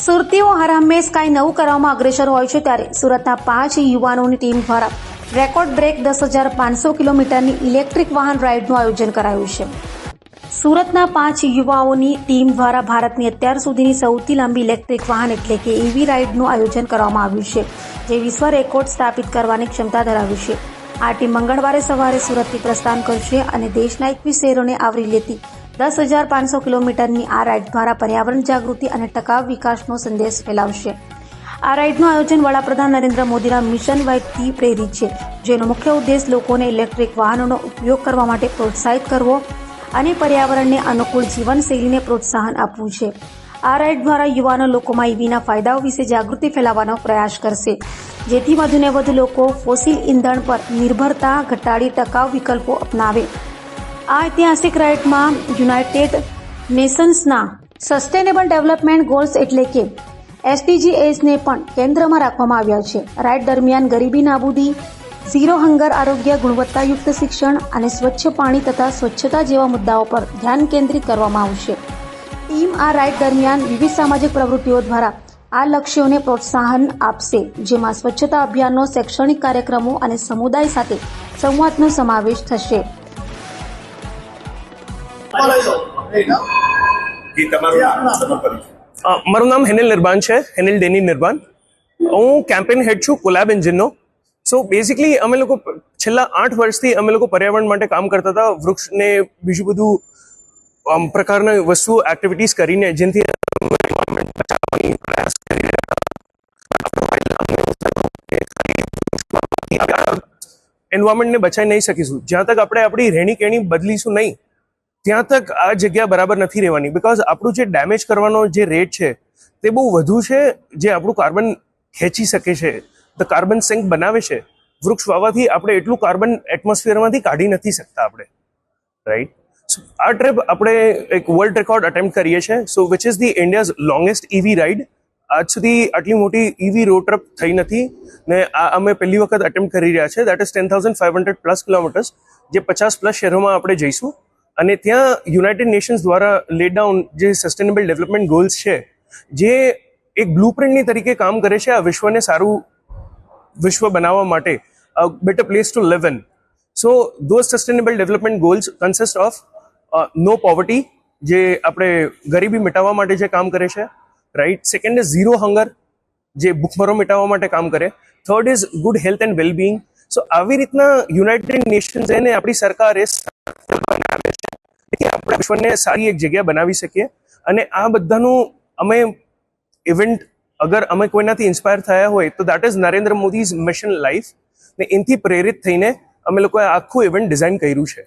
સુરતીઓ હર હંમેશ કાંઈ નવું કરવામાં અગ્રેસર હોય છે ત્યારે સુરતના 5 યુવાનોની ટીમ દ્વારા રેકોર્ડ બ્રેક 10,500 કિલોમીટરની ઇલેક્ટ્રિક વાહન રાઇડનું આયોજન કરાયું છે. સુરતના 5 યુવાઓની ટીમ દ્વારા ભારતની અત્યાર સુધીની સૌથી લાંબી ઇલેક્ટ્રિક વાહન એટલે કે EV રાઇડનું આયોજન કરવામાં આવ્યું છે, જે વિશ્વ રેકોર્ડ સ્થાપિત કરવાની ક્ષમતા ધરાવે છે. આ ટીમ મંગળવારે સવારે સુરતથી પ્રસ્થાન કરશે અને દેશના 21 શહેરોને આવરી લેતી 10,500 કિલોમીટરની આ રાઇડ દ્વારા પર્યાવરણ જાગૃતિ અને ટકાઉ વિકાસનો સંદેશ ફેલાવશે. આ રાઇડનું આયોજન વડાપ્રધાન નરેન્દ્ર મોદીના મિશન વાઇબથી પ્રેરિત છે, જેનો મુખ્ય ઉદ્દેશ લોકોને ઇલેક્ટ્રિક વાહનોનો ઉપયોગ કરવા માટે પ્રોત્સાહિત કરવો અને પર્યાવરણને અનુકૂળ જીવનશૈલીને પ્રોત્સાહન આપવું છે. આ રાઇડ દ્વારા યુવાનો લોકોમાં EVના ફાયદાઓ વિશે જાગૃતિ ફેલાવવાનો પ્રયાસ કરશે, જેથી વધુને વધુ લોકો ફોસિલ ઇંધણ પર નિર્ભરતા ઘટાડી ટકાઉ વિકલ્પો અપનાવે. આ ઐતિહાસિક રાઇડમાં યુનાઇટેડ નેશન્સના સસ્ટેનેબલ ડેવલપમેન્ટ ગોલ્સ એટલે કે SDGsને પણ કેન્દ્રમાં રાખવામાં આવ્યા છે. રાઇડ દરમિયાન ગરીબી નાબૂદી, ઝીરો હંગર, આરોગ્ય, ગુણવત્તાયુક્ત શિક્ષણ અને સ્વચ્છ પાણી તથા સ્વચ્છતા જેવા મુદ્દાઓ પર ધ્યાન કેન્દ્રિત કરવામાં આવશે. ટીમ આ રાઇડ દરમિયાન વિવિધ સામાજિક પ્રવૃત્તિઓ દ્વારા આ લક્ષ્યોને પ્રોત્સાહન આપશે, જેમાં સ્વચ્છતા અભિયાનો, શૈક્ષણિક કાર્યક્રમો અને સમુદાય સાથે સંવાદનો સમાવેશ થશે. મારું નામ હેનિલ નિર્બાન છે, હેનિલ ડેની નિર્બાન. હું કેમ્પેન હેડ છું કોલેબ એન્જિનનો. સો બેઝિકલી અમે લોકો છેલ્લા 8 વર્ષથી અમે લોકો પર્યાવરણ માટે કામ કરતા હતા, વૃક્ષને બીજું બધું પ્રકારના વસ્તુઓ એક્ટિવિટીઝ કરીને, જેનાથી બચાવવાની પ્રયાસ કરી રહ્યા હતા. એન્વાયરમેન્ટને બચાવી નહીં શકીશું જ્યાં તક આપણે આપણી રહેણી કહેણી બદલીશું નહીં, ત્યાં તક આ જગ્યા બરાબર નથી રહેવાની. બિકોઝ આપણું જે ડેમેજ કરવાનો જે રેટ છે તે બહુ વધુ છે, જે આપણું કાર્બન ખેંચી શકે છે, ધ કાર્બન સિંક બનાવે છે. વૃક્ષ વાવવાથી આપણે એટલું કાર્બન એટમોસ્ફિયરમાંથી કાઢી નથી શકતા આપણે, રાઈટ. સો આ ટ્રીપ આપણે એક વર્લ્ડ રેકોર્ડ અટેમ્પ્ટ કરીએ છીએ, so which is the India's longest EV ride. આજ સુધી આટલી મોટી EV રોડ ટ્રીપ થઈ નથી ને આ અમે પહેલી વખત અટેમ્પ્ટ કરી રહ્યા છે. દેટ ઇઝ 10,500+ કિલોમીટર્સ, જે 50+ શહેરોમાં આપણે જઈશું. અને ત્યાં યુનાઇટેડ નેશન્સ દ્વારા લેડ ડાઉન જે સસ્ટેનેબલ ડેવલપમેન્ટ ગોલ્સ છે, જે એક બ્લુપ્રિન્ટની તરીકે કામ કરે છે આ વિશ્વને સારું વિશ્વ બનાવવા માટે, better place to live in. So those sustainable development goals consist of no poverty, જે આપણે ગરીબી મિટાવવા માટે જે કામ કરે છે, right. Second is zero hunger, જે ભૂખમરો મિટાવવા માટે કામ કરે. Third is good health and wellbeing. So આવી રીતના યુનાઇટેડ નેશન્સ એને આપણી સરકારે બનાવે છે કે આપણે વિશ્વને સારી એક જગ્યા બનાવી શકીએ. અને આ બધાનું અમે ઇવેન્ટ અગર અમે કોઈનાથી ઇન્સ્પાયર થયા હોય તો that is Narendra Modi's mission life, ને એનાથી પ્રેરિત થઈને અમે લોકોએ આખું ઇવેન્ટ ડિઝાઇન કર્યું છે.